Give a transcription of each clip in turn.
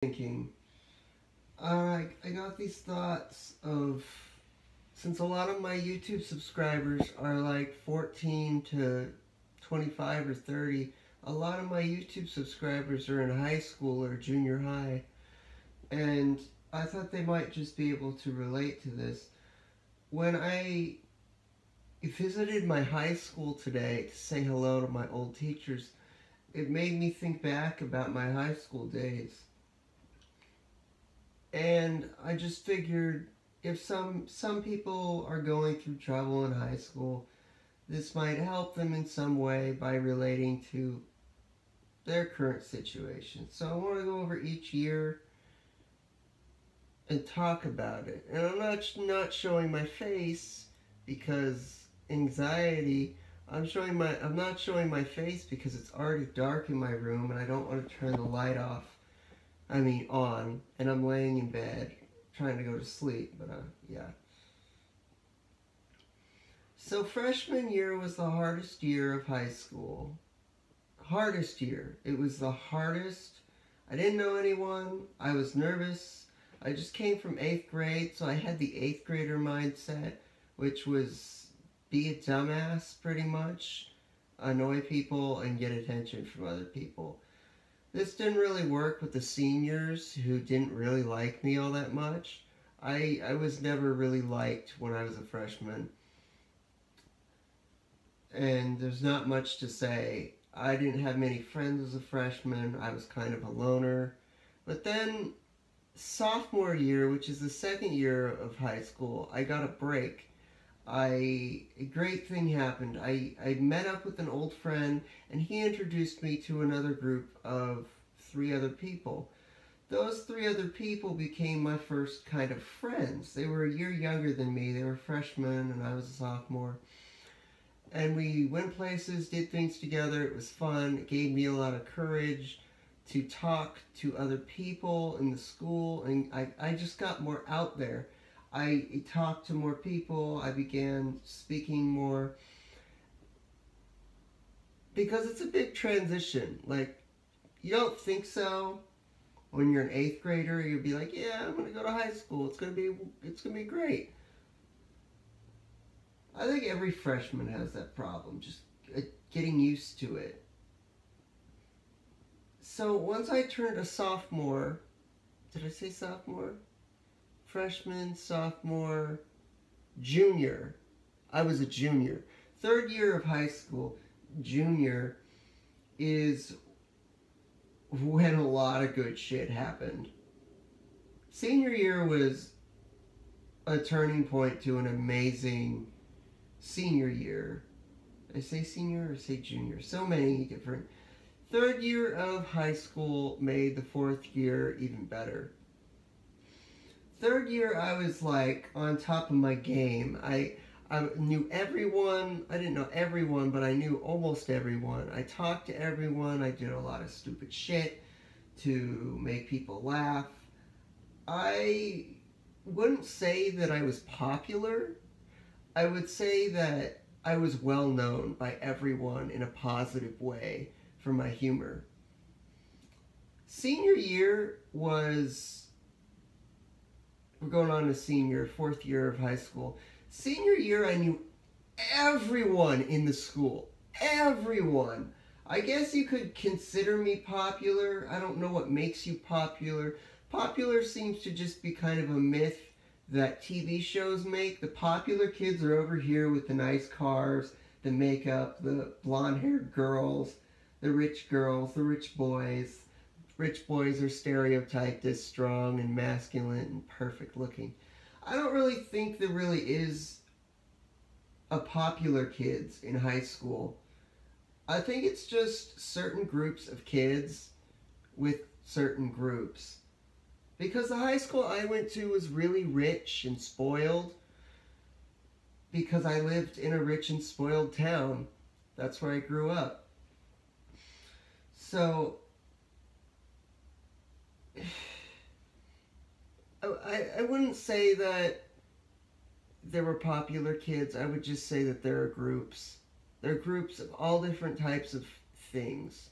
thinking. I got these thoughts of, since a lot of my YouTube subscribers are like 14 to 25 or 30, a lot of my YouTube subscribers are in high school or junior high, and I thought they might just be able to relate to this. When I visited my high school today to say hello to my old teachers, it made me think back about my high school days. And I just figured if some people are going through trouble in high school, this might help them in some way by relating to their current situation. So I want to go over each year and talk about it. And I'm not showing my face because anxiety. I'm not showing my face because it's already dark in my room and I don't want to turn the light off. On, and I'm laying in bed trying to go to sleep, but yeah. So freshman year was the hardest year of high school. Hardest year. It was the hardest. I didn't know anyone. I was nervous. I just came from 8th grade, so I had the 8th grader mindset, which was be a dumbass pretty much, annoy people, and get attention from other people. This didn't really work with the seniors who didn't really like me all that much. I was never really liked when I was a freshman. And there's not much to say. I didn't have many friends as a freshman. I was kind of a loner. But then, sophomore year, which is the second year of high school, I got a break. A great thing happened. I met up with an old friend, and he introduced me to another group of 3 other people. Those 3 other people became my first kind of friends. They were a year younger than me. They were freshmen, and I was a sophomore. And we went places, did things together. It was fun. It gave me a lot of courage to talk to other people in the school, and I just got more out there. I talked to more people. I began speaking more. Because it's a big transition. Like, you don't think so when you're an 8th grader. You'd be like, yeah, I'm going to go to high school. It's going to be great. I think every freshman has that problem, just getting used to it. So once I turned a sophomore, did I say sophomore? Freshman, sophomore, junior. I was a junior. 3rd year of high school, junior, is when a lot of good shit happened. Senior year was a turning point to an amazing senior year. Did I say senior or say junior? So many different. 3rd year of high school made the 4th year even better. 3rd year, I was like on top of my game. I knew everyone. I didn't know everyone, but I knew almost everyone. I talked to everyone. I did a lot of stupid shit to make people laugh. I wouldn't say that I was popular. I would say that I was well known by everyone in a positive way for my humor. Senior year was... We're going on to senior, 4th year of high school. Senior year, I knew everyone in the school. Everyone. I guess you could consider me popular. I don't know what makes you popular. Popular seems to just be kind of a myth that TV shows make. The popular kids are over here with the nice cars, the makeup, the blonde-haired girls, the rich boys. Rich boys are stereotyped as strong and masculine and perfect looking. I don't really think there really is a popular kids in high school. I think it's just certain groups of kids with certain groups. Because the high school I went to was really rich and spoiled. Because I lived in a rich and spoiled town. That's where I grew up. So... I wouldn't say that there were popular kids. I would just say that there are groups. There are groups of all different types of things.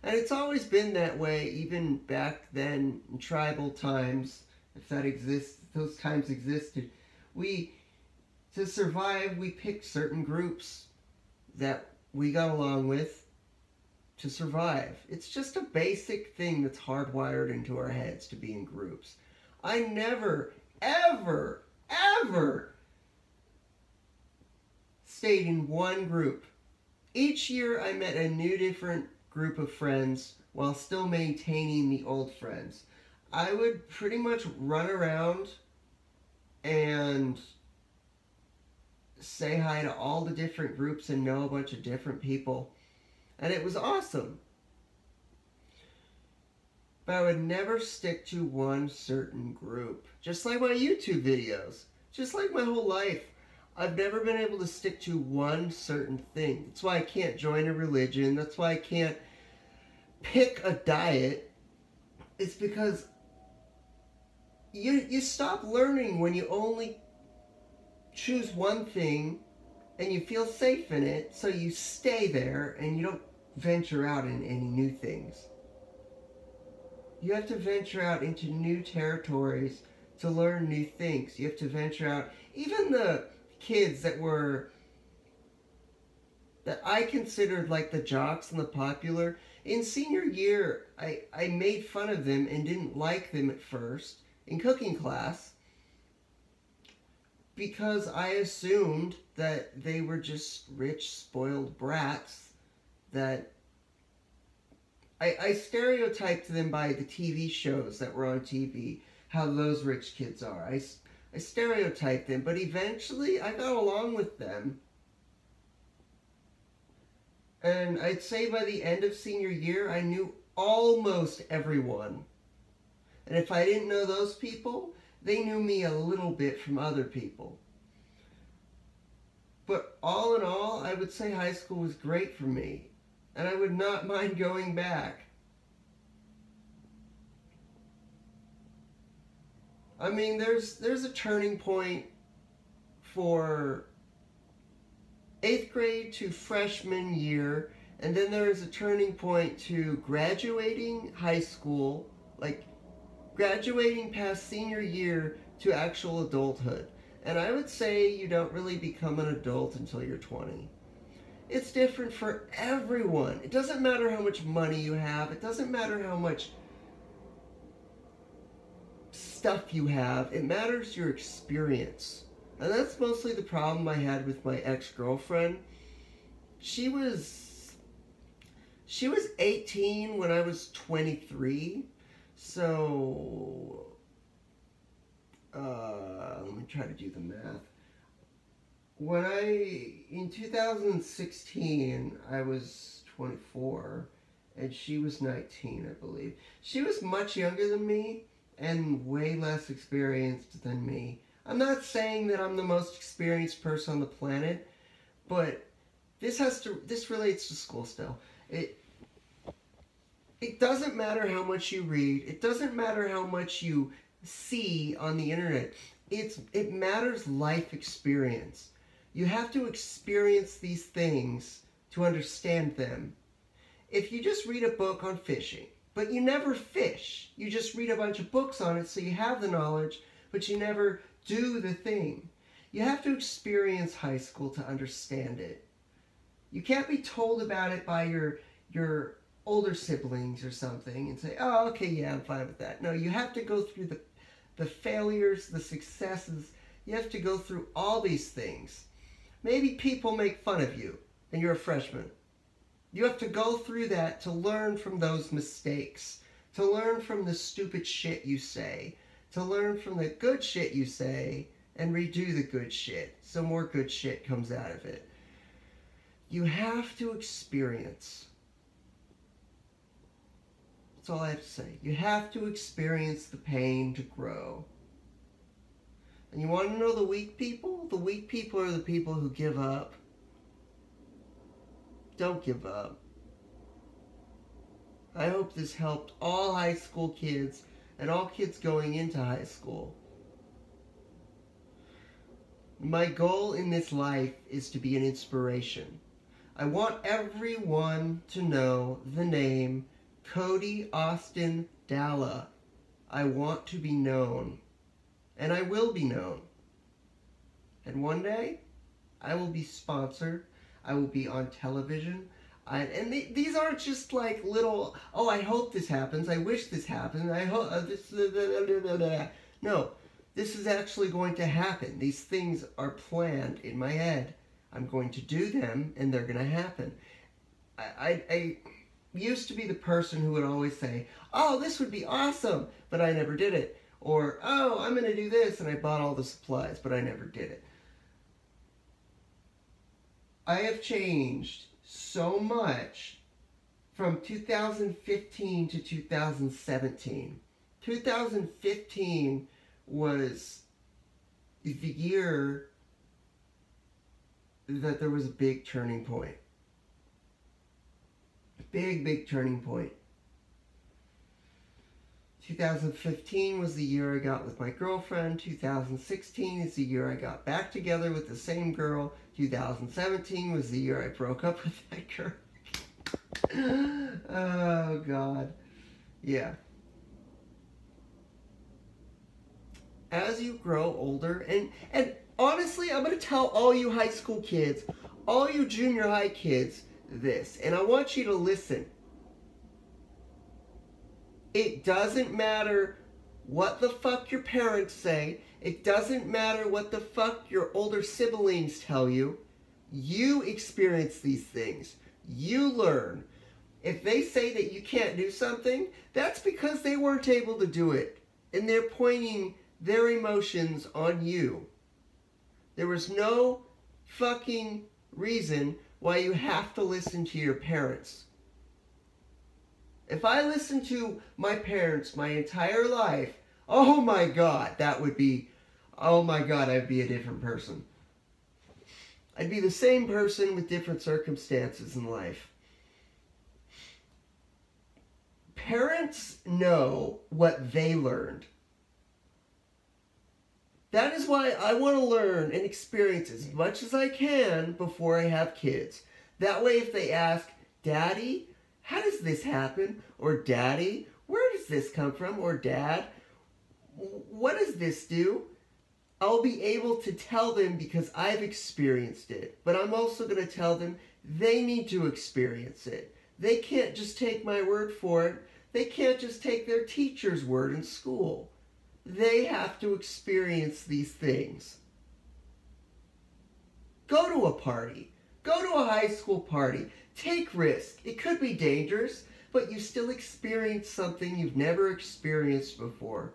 And it's always been that way, even back then in tribal times, if that exists, those times existed. To survive, we picked certain groups that we got along with to survive. It's just a basic thing that's hardwired into our heads to be in groups. I never, ever, ever stayed in one group. Each year I met a new different group of friends while still maintaining the old friends. I would pretty much run around and say hi to all the different groups and know a bunch of different people. And it was awesome. But I would never stick to one certain group. Just like my YouTube videos. Just like my whole life. I've never been able to stick to one certain thing. That's why I can't join a religion. That's why I can't pick a diet. It's because you stop learning when you only choose one thing and you feel safe in it, so you stay there and you don't venture out in any new things. You have to venture out into new territories to learn new things. You have to venture out. Even the kids that I considered like the jocks and the popular, in senior year, I made fun of them and didn't like them at first in cooking class because I assumed that they were just rich, spoiled brats that I stereotyped them by the TV shows that were on TV, how those rich kids are. I stereotyped them, but eventually I got along with them. And I'd say by the end of senior year, I knew almost everyone. And if I didn't know those people, they knew me a little bit from other people. But all in all, I would say high school was great for me. And I would not mind going back. I mean, there's a turning point for 8th grade to freshman year, and then there is a turning point to graduating high school, like graduating past senior year to actual adulthood. And I would say you don't really become an adult until you're 20. It's different for everyone. It doesn't matter how much money you have. It doesn't matter how much stuff you have. It matters your experience. And that's mostly the problem I had with my ex-girlfriend. She was 18 when I was 23. So, let me try to do the math. In 2016, I was 24, and she was 19, I believe. She was much younger than me, and way less experienced than me. I'm not saying that I'm the most experienced person on the planet, but this relates to school still. It doesn't matter how much you read. It doesn't matter how much you see on the internet. It matters life experience. You have to experience these things to understand them. If you just read a book on fishing, but you never fish, you just read a bunch of books on it so you have the knowledge, but you never do the thing. You have to experience high school to understand it. You can't be told about it by your older siblings or something and say, oh, okay, yeah, I'm fine with that. No, you have to go through the failures, the successes. You have to go through all these things. Maybe people make fun of you and you're a freshman. You have to go through that to learn from those mistakes, to learn from the stupid shit you say, to learn from the good shit you say, and redo the good shit so more good shit comes out of it. You have to experience. That's all I have to say. You have to experience the pain to grow. And you want to know the weak people? The weak people are the people who give up. Don't give up. I hope this helped all high school kids and all kids going into high school. My goal in this life is to be an inspiration. I want everyone to know the name Cody, Austin, Dalla. I want to be known. And I will be known. And one day, I will be sponsored. I will be on television. These aren't just like little, oh, I hope this happens. I wish this happens. I hope this. No, this is actually going to happen. These things are planned in my head. I'm going to do them, and they're going to happen. I used to be the person who would always say, oh, this would be awesome, but I never did it. Or, oh, I'm going to do this, and I bought all the supplies, but I never did it. I have changed so much from 2015 to 2017. 2015 was the year that there was a big turning point. Big turning point. 2015 was the year I got with my girlfriend. 2016 is the year I got back together with the same girl. 2017 was the year I broke up with that girl. Oh, God. Yeah. As you grow older, and honestly, I'm going to tell all you high school kids, all you junior high kids this, and I want you to listen. It doesn't matter what the fuck your parents say. It doesn't matter what the fuck your older siblings tell you. You experience these things. You learn. If they say that you can't do something, that's because they weren't able to do it. And they're pointing their emotions on you. There was no fucking reason why you have to listen to your parents. If I listened to my parents my entire life, oh my God, I'd be a different person. I'd be the same person with different circumstances in life. Parents know what they learned. That is why I want to learn and experience as much as I can before I have kids. That way if they ask, Daddy, how does this happen? Or Daddy, where does this come from? Or Dad, what does this do? I'll be able to tell them because I've experienced it. But I'm also going to tell them they need to experience it. They can't just take my word for it. They can't just take their teacher's word in school. They have to experience these things. Go to a party. Go to a high school party. Take risk. It could be dangerous, but you still experience something you've never experienced before.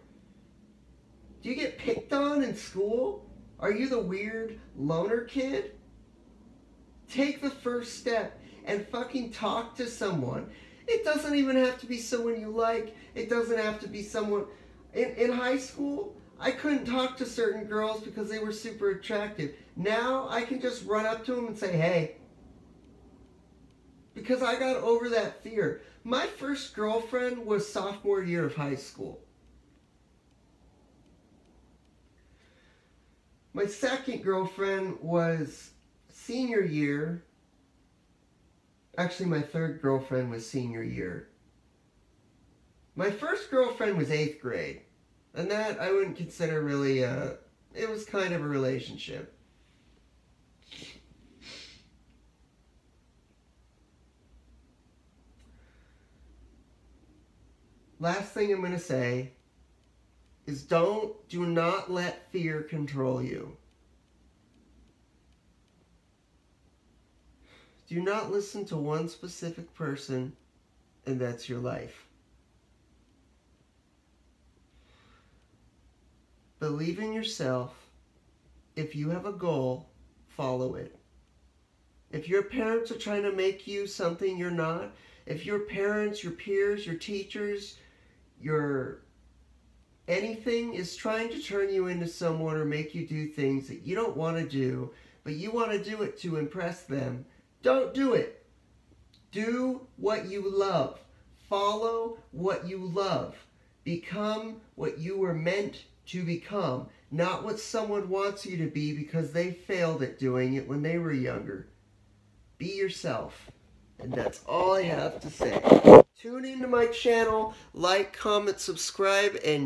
Do you get picked on in school? Are you the weird loner kid? Take the first step and fucking talk to someone. It doesn't even have to be someone you like. It doesn't have to be someone... In high school, I couldn't talk to certain girls because they were super attractive. Now, I can just run up to them and say, hey. Because I got over that fear. My first girlfriend was sophomore year of high school. My second girlfriend was senior year. Actually, my third girlfriend was senior year. My first girlfriend was 8th grade. And that I wouldn't consider really it was kind of a relationship. Last thing I'm going to say is do not let fear control you. Do not listen to one specific person, and that's your life. Believe in yourself. If you have a goal, follow it. If your parents are trying to make you something you're not, if your parents, your peers, your teachers, your anything is trying to turn you into someone or make you do things that you don't want to do, but you want to do it to impress them, don't do it. Do what you love. Follow what you love. Become what you were meant to become, not what someone wants you to be because they failed at doing it when they were younger. Be yourself. And that's all I have to say. Tune into my channel, like, comment, subscribe, and